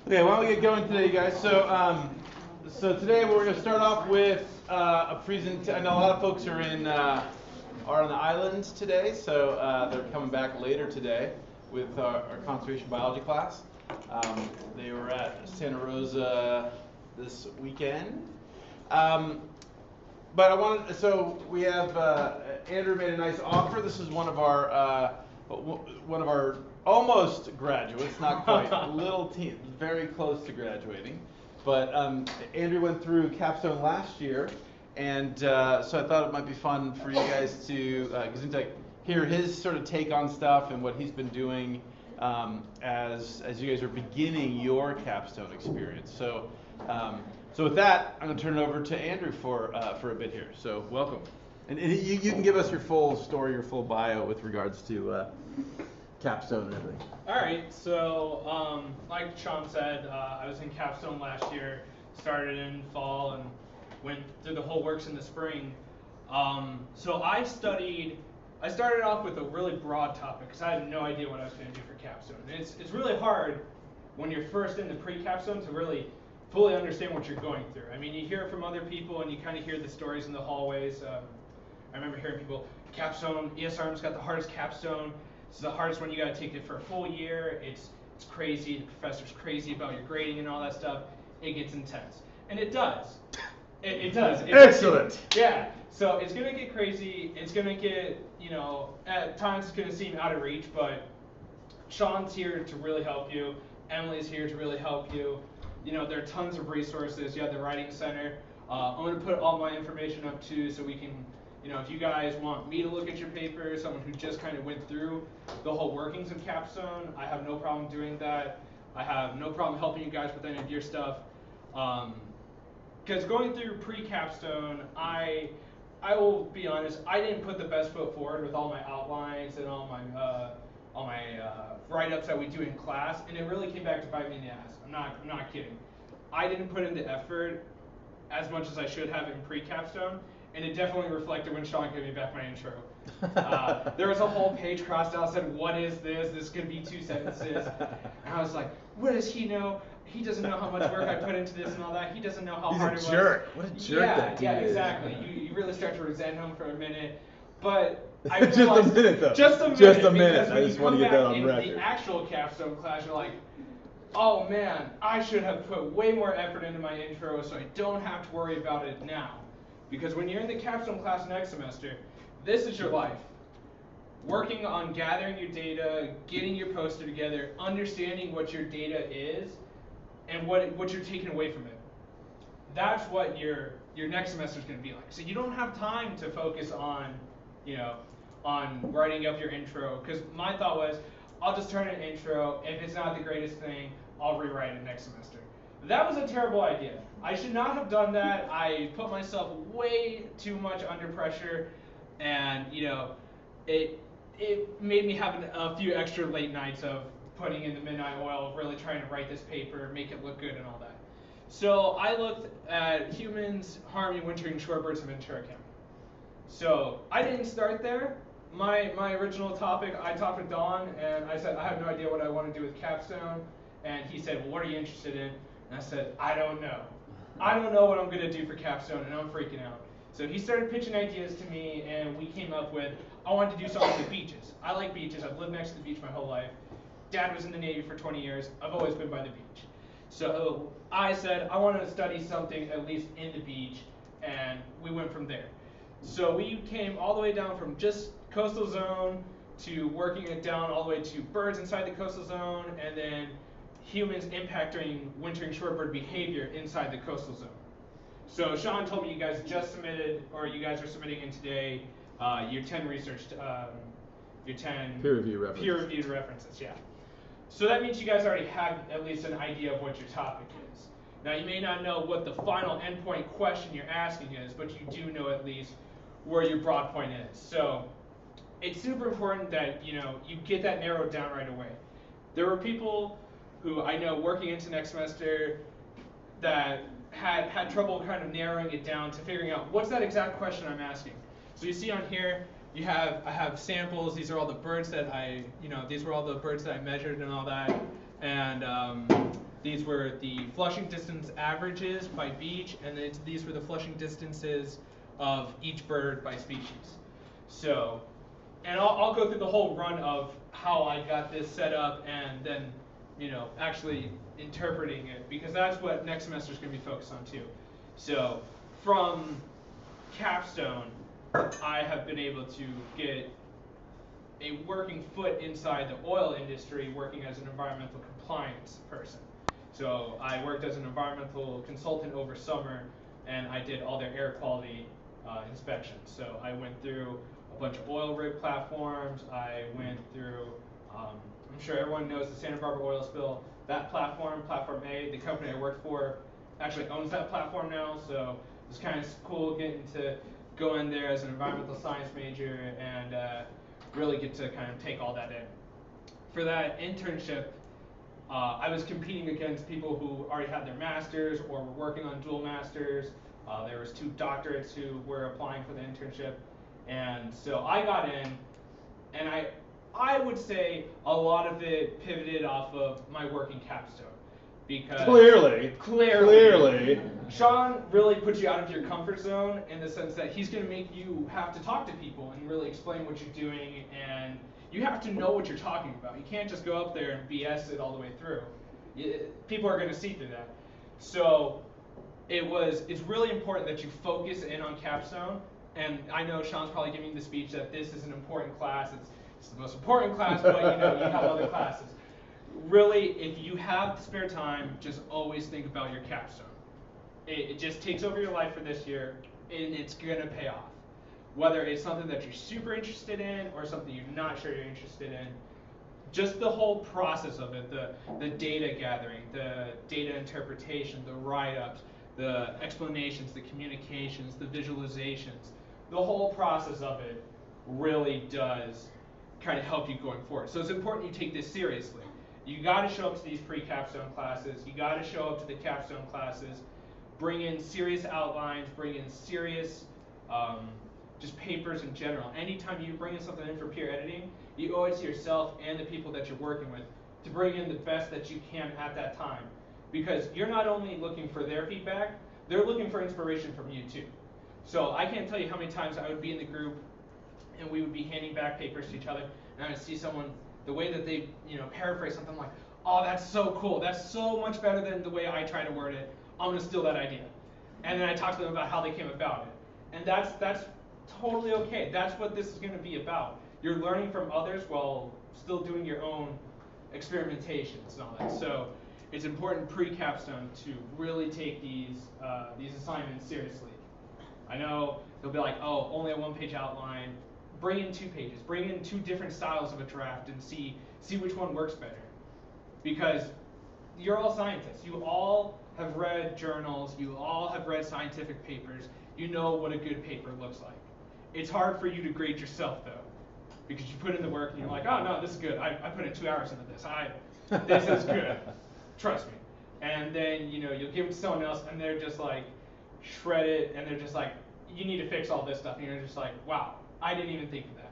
Okay, why don't we get going today, you guys? So today we're going to start off with a present. I know a lot of folks are on the islands today, so they're coming back later today with our conservation biology class. They were at Santa Rosa this weekend. But so we have Andrew made a nice offer. This is one of our almost graduates, not quite, very close to graduating. But Andrew went through Capstone last year, and so I thought it might be fun for you guys to hear his sort of take on stuff and what he's been doing as you guys are beginning your capstone experience. So with that, I'm going to turn it over to Andrew for a bit here. So welcome. And you can give us your full story, your full bio with regards to Capstone and everything. All right, so like Sean said, I was in Capstone last year, started in fall and went through the whole works in the spring. So I started off with a really broad topic because I had no idea what I was going to do for Capstone. And it's really hard when you're first in the pre-Capstone to really fully understand what you're going through. I mean, you hear it from other people and you kind of hear the stories in the hallways. I remember hearing people, Capstone, ESRM's got the hardest Capstone. It's the hardest one. You got to take it for a full year. It's crazy. The professor's crazy about your grading and all that stuff. It gets intense, and it does. It does. Excellent. Yeah. So it's gonna get crazy. It's gonna get, at times it's gonna seem out of reach, but Sean's here to really help you. Emily's here to really help you. There are tons of resources. You have the Writing Center. I'm gonna put all my information up too, so we can. If you guys want me to look at your paper, someone who just kind of went through the whole workings of Capstone, I have no problem doing that. I have no problem helping you guys with any of your stuff. Because going through pre-Capstone, I will be honest, I didn't put the best foot forward with all my outlines and all my write-ups that we do in class, and it really came back to bite me in the ass. I'm not kidding. I didn't put in the effort as much as I should have in pre-Capstone. And it definitely reflected when Sean gave me back my intro. There was a whole page crossed out that said, "What is this? This is going to be 2 sentences." And I was like, what does he know? He doesn't know how much work I put into this and all that. He doesn't know how hard it was. He's a jerk. What a jerk that dude is. Yeah, exactly. You really start to resent him for a minute. But I just a minute, though. Just a minute. Just a minute. I just want to get that on record. In the actual Capstone class, you're like, oh man, I should have put way more effort into my intro so I don't have to worry about it now. Because when you're in the Capstone class next semester, this is your life. Working on gathering your data, getting your poster together, understanding what your data is, and what you're taking away from it. That's what your next semester is going to be like. So you don't have time to focus on, on writing up your intro. Because my thought was, I'll just turn an intro. If it's not the greatest thing, I'll rewrite it next semester. That was a terrible idea. I should not have done that. I put myself way too much under pressure, and it made me have a few extra late nights of putting in the midnight oil, really trying to write this paper, make it look good and all that. So I looked at humans harming wintering shorebirds in Ventura County. So I didn't start there. My original topic, I talked with Don, and I said, I have no idea what I want to do with Capstone. And he said, well, what are you interested in? And I said, I don't know. I don't know what I'm going to do for Capstone, and I'm freaking out. So he started pitching ideas to me, and we came up with, I wanted to do something with beaches. I like beaches. I've lived next to the beach my whole life. Dad was in the Navy for 20 years. I've always been by the beach. So I said, I want to study something at least in the beach, and we went from there. So we came all the way down from just coastal zone to working it down all the way to birds inside the coastal zone, and then humans impacting wintering shorebird behavior inside the coastal zone. So Sean told me you guys just submitted, or you guys are submitting in today, your 10 research, your 10 peer-reviewed references, yeah. So that means you guys already have at least an idea of what your topic is. Now you may not know what the final endpoint question you're asking is, but you do know at least where your broad point is. So it's super important that you get that narrowed down right away. There were people who I know working into next semester that had trouble kind of narrowing it down to figuring out what's that exact question I'm asking. So you see on here, I have samples. These are all the birds that these were all the birds that I measured and all that. And These were the flushing distance averages by beach, and these were the flushing distances of each bird by species. So, and I'll go through the whole run of how I got this set up and then, actually interpreting it, because that's what next semester is going to be focused on too. So, from Capstone, I have been able to get a working foot inside the oil industry working as an environmental compliance person. So I worked as an environmental consultant over summer, and I did all their air quality inspections. So I went through a bunch of oil rig platforms. I went through, I'm sure everyone knows the Santa Barbara oil spill. That platform, Platform A, the company I worked for actually owns that platform now. So it's kind of cool getting to go in there as an environmental science major and really get to kind of take all that in. For that internship, I was competing against people who already had their masters or were working on dual masters. There was 2 doctorates who were applying for the internship, and so I got in, and I would say a lot of it pivoted off of my work in Capstone. Because clearly, Sean really puts you out of your comfort zone in the sense that he's going to make you have to talk to people and really explain what you're doing, and you have to know what you're talking about. You can't just go up there and BS it all the way through. People are going to see through that. So it's really important that you focus in on Capstone, and I know Sean's probably giving the speech that this is an important class. It's the most important class, but you have other classes. Really, if you have spare time, just always think about your Capstone. It just takes over your life for this year, and it's going to pay off. Whether it's something that you're super interested in or something you're not sure you're interested in, just the whole process of it, the data gathering, the data interpretation, the write-ups, the explanations, the communications, the visualizations, the whole process of it really does kind of help you going forward. So it's important you take this seriously. You got to show up to these pre-capstone classes. You got to show up to the capstone classes. Bring in serious outlines. Bring in serious just papers in general. Anytime you bring in something in for peer editing, you owe it to yourself and the people that you're working with to bring in the best that you can at that time. Because you're not only looking for their feedback, they're looking for inspiration from you too. So I can't tell you how many times I would be in the group and we would be handing back papers to each other, and I would see someone, the way that they paraphrase something like, oh, that's so cool, that's so much better than the way I try to word it, I'm going to steal that idea. And then I talk to them about how they came about it. And that's totally okay. That's what this is going to be about. You're learning from others while still doing your own experimentations and all that. So it's important pre-capstone to really take these assignments seriously. I know they'll be like, oh, only a 1-page outline. Bring in 2 pages. Bring in 2 different styles of a draft and see which one works better. Because you're all scientists. You all have read journals. You all have read scientific papers. You know what a good paper looks like. It's hard for you to grade yourself, though, because you put in the work and you're like, oh, no, this is good. I put in 2 hours into this. This is good. Trust me. And then, you'll give it to someone else, and they're just like, shred it, and they're just like, you need to fix all this stuff. And you're just like, wow, I didn't even think of that.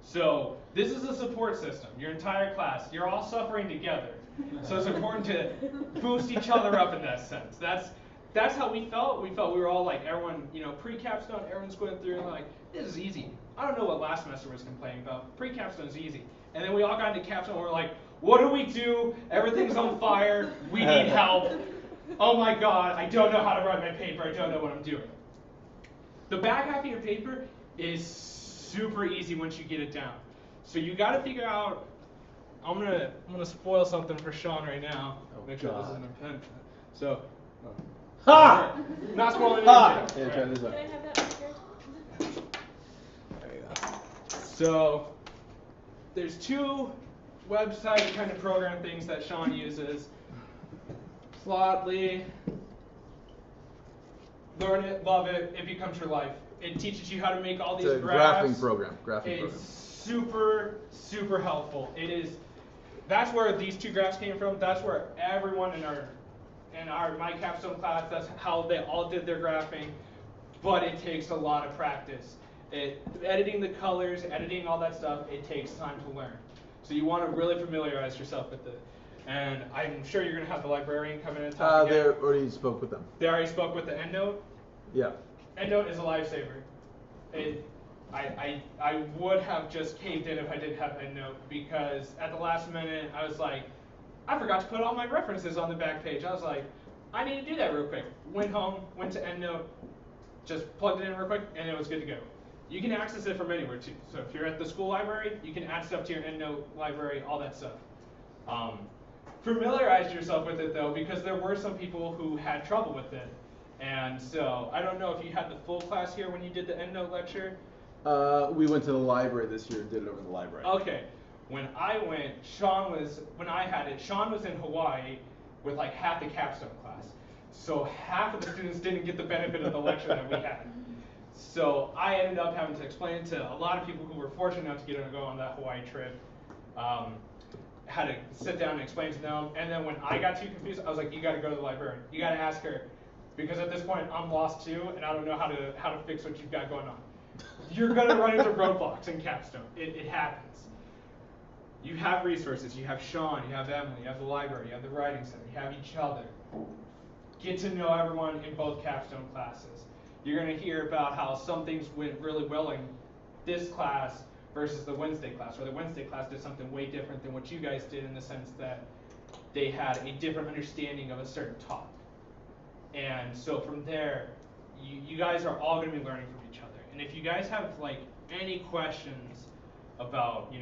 So this is a support system. Your entire class, you're all suffering together. So it's important to boost each other up in that sense. That's how we felt. We were all like, everyone, pre-capstone, everyone's going through and like, this is easy. I don't know what last semester was complaining about. Pre-capstone is easy. And then we all got into capstone and we're like, what do we do? Everything's on fire. We need help. Oh my God, I don't know how to write my paper. I don't know what I'm doing. The back half of your paper is super easy once you get it down. So you got to figure out. I'm gonna spoil something for Sean right now. Make sure this isn't a pen. So, Ha! Not spoiling anything. Yeah, try this Can out. I have that marker? There you go. So there's 2 website kind of program things that Sean uses. Plotly. Learn it, love it, it becomes your life. It teaches you how to make all these graphs. Graphing program. It's super, super helpful. That's where these 2 graphs came from. That's where everyone in my capstone class, that's how they all did their graphing. But it takes a lot of practice. Editing the colors, editing all that stuff, it takes time to learn. So you want to really familiarize yourself with it. And I'm sure you're going to have the librarian come in and talk They again. already spoke with them. They already spoke with the EndNote. Yeah. EndNote is a lifesaver. I would have just caved in if I didn't have EndNote, because at the last minute I was like, I forgot to put all my references on the back page. I was like, I need to do that real quick. Went home, went to EndNote, just plugged it in real quick, and it was good to go. You can access it from anywhere too. So if you're at the school library, you can add stuff to your EndNote library, all that stuff. Familiarize yourself with it though, because there were some people who had trouble with it. And so I don't know if you had the full class here when you did the EndNote lecture. We went to the library this year and did it over the library. Okay. When I went, Sean was in Hawaii with like half the capstone class. So half of the students didn't get the benefit of the lecture that we had. So I ended up having to explain to a lot of people who were fortunate enough to get to go on that Hawaii trip, had to sit down and explain to them. And then when I got too confused, I was like, you got to go to the librarian. You got to ask her, because at this point I'm lost too, and I don't know how to fix what you've got going on. You're gonna run into roadblocks in Capstone. It happens. You have resources. You have Sean. You have Emily. You have the library. You have the writing center. You have each other. Get to know everyone in both Capstone classes. You're gonna hear about how some things went really well in this class versus the Wednesday class, or the Wednesday class did something way different than what you guys did, in the sense that they had a different understanding of a certain topic. And so from there, you guys are all going to be learning from each other. And if you guys have like any questions about,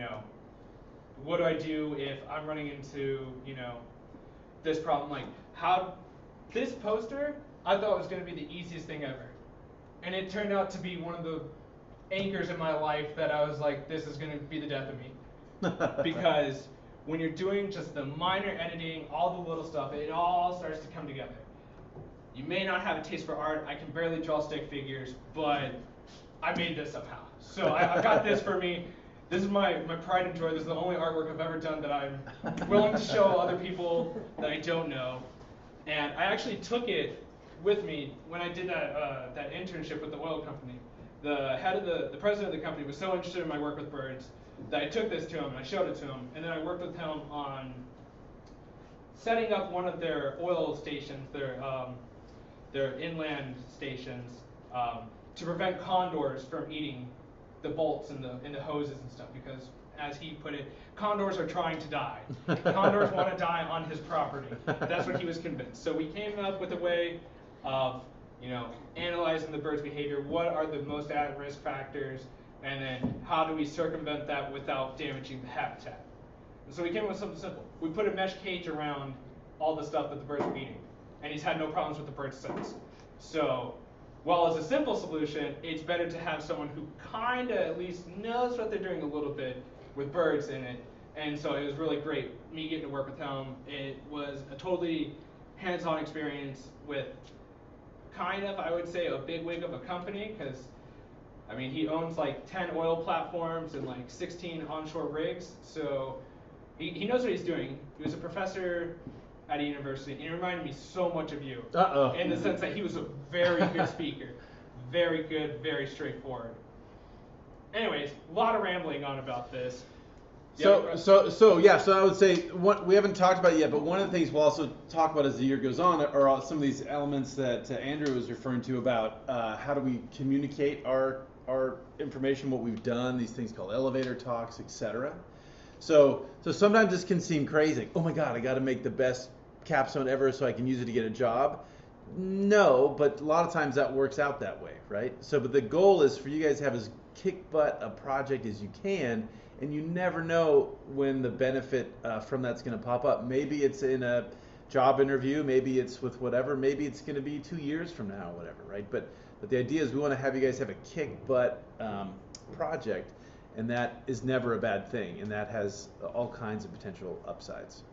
what do I do if I'm running into, this problem, like this poster, I thought was going to be the easiest thing ever. And it turned out to be one of the anchors in my life that I was like, this is going to be the death of me. Because when you're doing just the minor editing, all the little stuff, it all starts to come together. You may not have a taste for art. I can barely draw stick figures, but I made this somehow. So I've got this for me. This is my pride and joy. This is the only artwork I've ever done that I'm willing to show other people that I don't know. And I actually took it with me when I did that internship with the oil company. The president of the company was so interested in my work with birds that I took this to him and I showed it to him. And then I worked with him on setting up one of their oil stations, their inland stations, to prevent condors from eating the bolts and the hoses and stuff, because as he put it, condors are trying to die. Condors want to die on his property. That's what he was convinced. So we came up with a way of, analyzing the bird's behavior. What are the most at-risk factors, and then how do we circumvent that without damaging the habitat? And so we came up with something simple. We put a mesh cage around all the stuff that the birds are eating, and he's had no problems with the birds since. So while it's a simple solution, it's better to have someone who kind of at least knows what they're doing a little bit with birds in it. And so it was really great, me getting to work with him. It was a totally hands-on experience with kind of, I would say, a bigwig of a company, because he owns like 10 oil platforms and like 16 onshore rigs. So he knows what he's doing. He was a professor at a university, and he reminded me so much of you. In the sense that he was a very good speaker. Very good, very straightforward. Anyways, a lot of rambling on about this. So I would say we haven't talked about it yet, but one of the things we'll also talk about as the year goes on are some of these elements that Andrew was referring to about how do we communicate our information, what we've done, these things called elevator talks, etc. So sometimes this can seem crazy. Oh my God, I got to make the best capstone ever so I can use it to get a job. No, but a lot of times that works out that way, right? But the goal is for you guys to have as kick butt a project as you can, and you never know when the benefit from that's going to pop up. Maybe it's in a job interview, maybe it's with whatever, maybe it's going to be 2 years from now, whatever, right? But the idea is we want to have you guys have a kick butt project, and that is never a bad thing, and that has all kinds of potential upsides.